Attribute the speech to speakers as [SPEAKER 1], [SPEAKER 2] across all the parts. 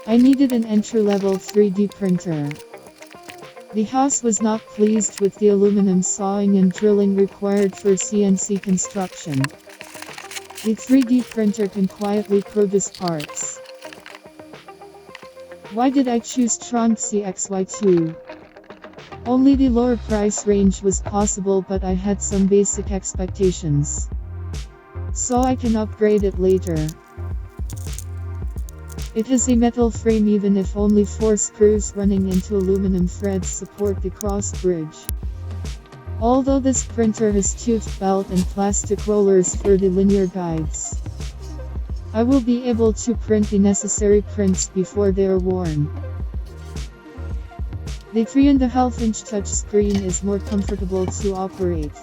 [SPEAKER 1] I needed an entry-level 3D printer. The house was not pleased with the aluminum sawing and drilling required for CNC construction. The 3D printer can quietly produce parts. Why did I choose Tronxy XY2? Only the lower price range was possible, but I had some basic expectations, so I can upgrade it later. It has a metal frame even if only 4 screws running into aluminum threads support the cross bridge. Although this printer has tooth belt and plastic rollers for the linear guides, I will be able to print the necessary prints before they are worn. The 3.5-inch touchscreen is more comfortable to operate.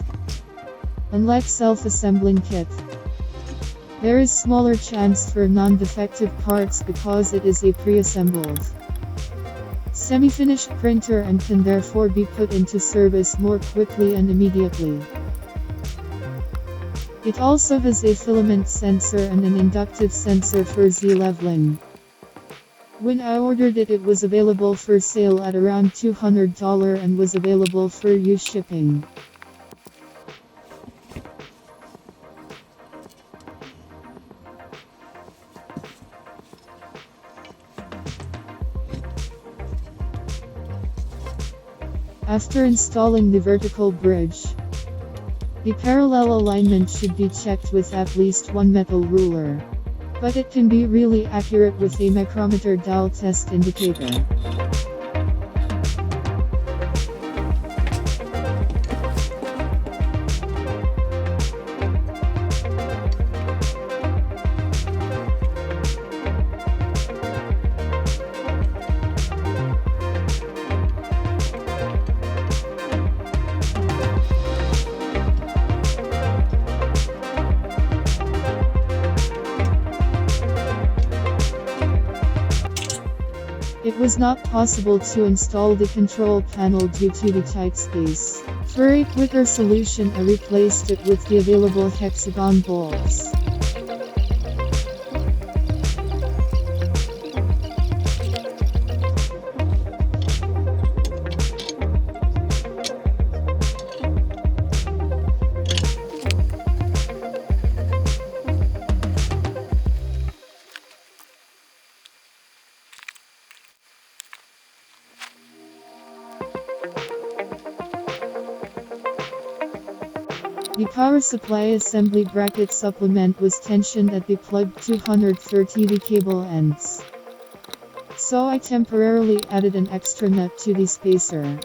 [SPEAKER 1] Unlike self-assembling kit, there is smaller chance for non-defective parts because it is a pre-assembled, semi-finished printer and can therefore be put into service more quickly and immediately. It also has a filament sensor and an inductive sensor for Z-leveling. When I ordered it, it was available for sale at around $200 and was available for use shipping. After installing the vertical bridge, the parallel alignment should be checked with at least one metal ruler, but it can be really accurate with a micrometer dial test indicator. It was not possible to install the control panel due to the tight space. For a quicker solution, I replaced it with the available hexagon bolts. The power supply assembly bracket supplement was tensioned at the plug 230V cable ends, so I temporarily added an extra nut to the spacer.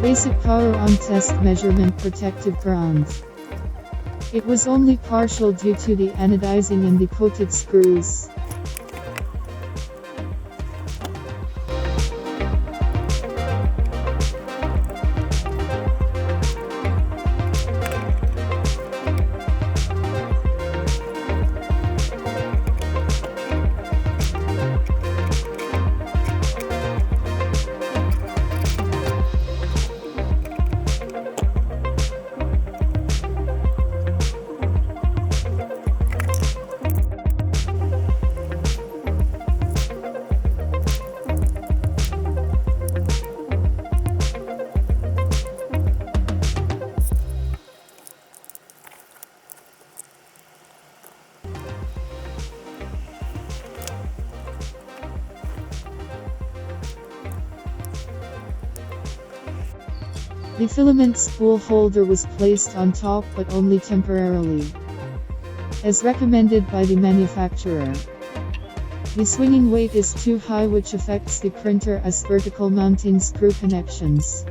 [SPEAKER 1] Basic power on test measurement protective ground. It was only partial due to the anodizing and the coated screws. The filament spool holder was placed on top but only temporarily, as recommended by the manufacturer. The swinging weight is too high, which affects the printer as vertical mounting screw connections.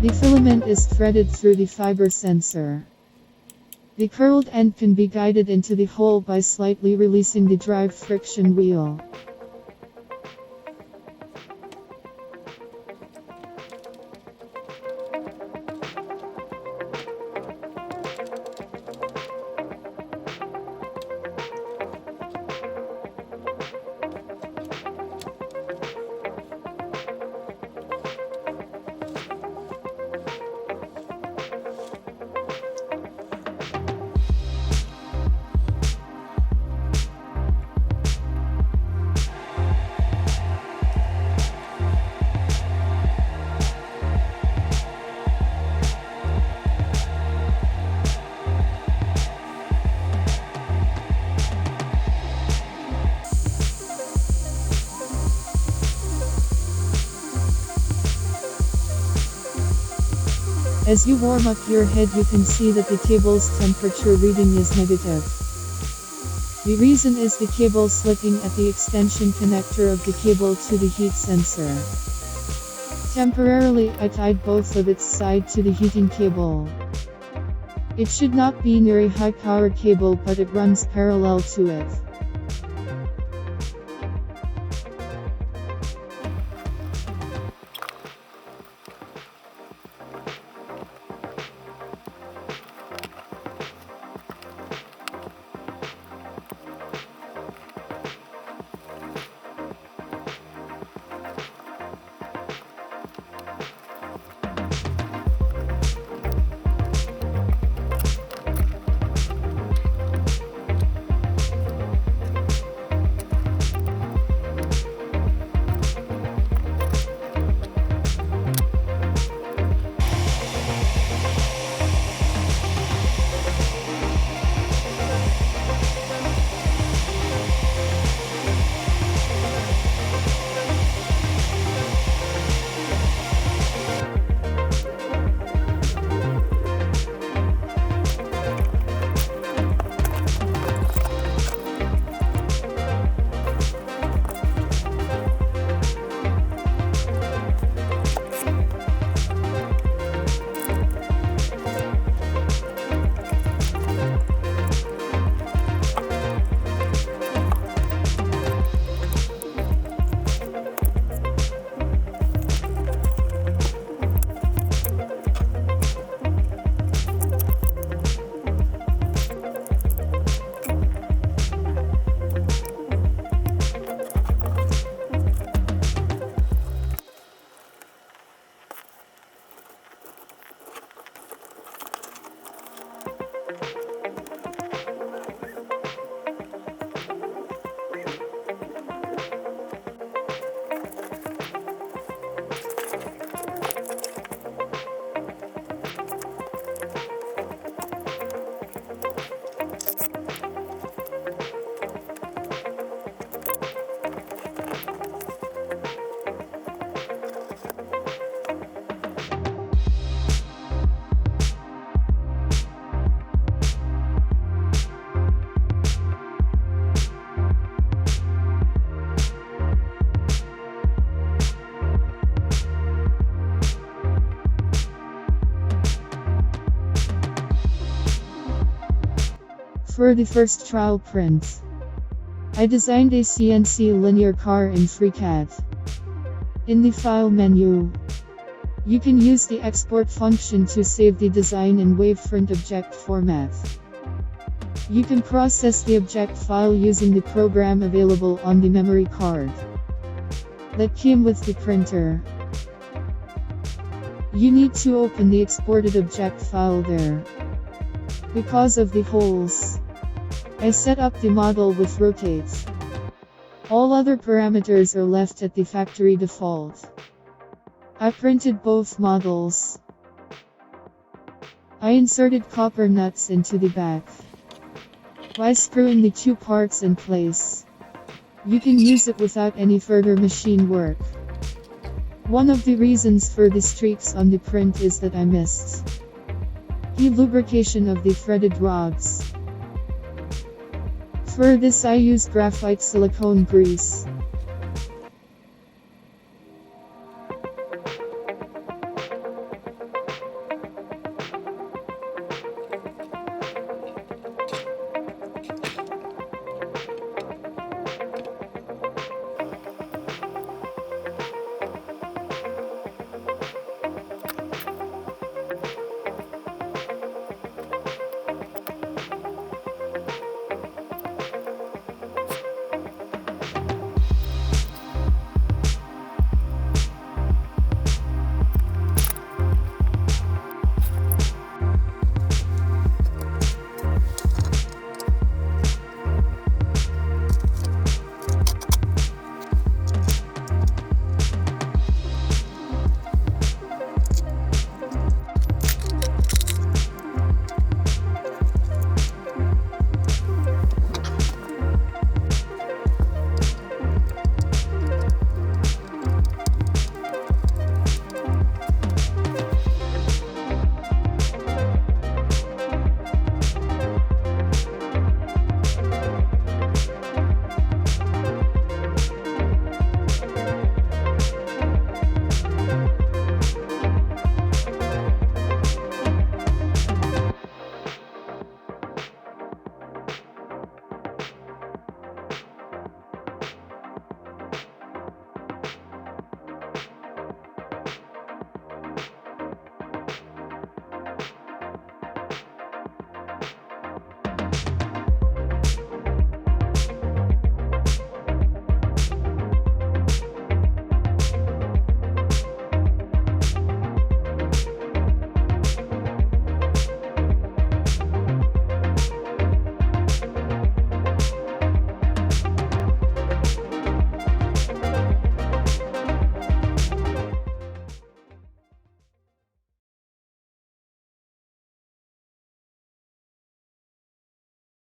[SPEAKER 1] The filament is threaded through the fiber sensor. The curled end can be guided into the hole by slightly releasing the drive friction wheel. As you warm up your head, you can see that the cable's temperature reading is negative. The reason is the cable slipping at the extension connector of the cable to the heat sensor. Temporarily, I tied both of its sides to the heating cable. It should not be near a high power cable, but it runs parallel to it. For the first trial print, I designed a CNC linear car in FreeCAD. In the File menu, you can use the export function to save the design in wavefront object format. You can process the object file using the program available on the memory card that came with the printer. You need to open the exported object file there. Because of the holes, I set up the model with rotate. All other parameters are left at the factory default. I printed both models. I inserted copper nuts into the back. By screwing the two parts in place, you can use it without any further machine work. One of the reasons for the streaks on the print is that I missed the lubrication of the threaded rods. For this I use graphite silicone grease.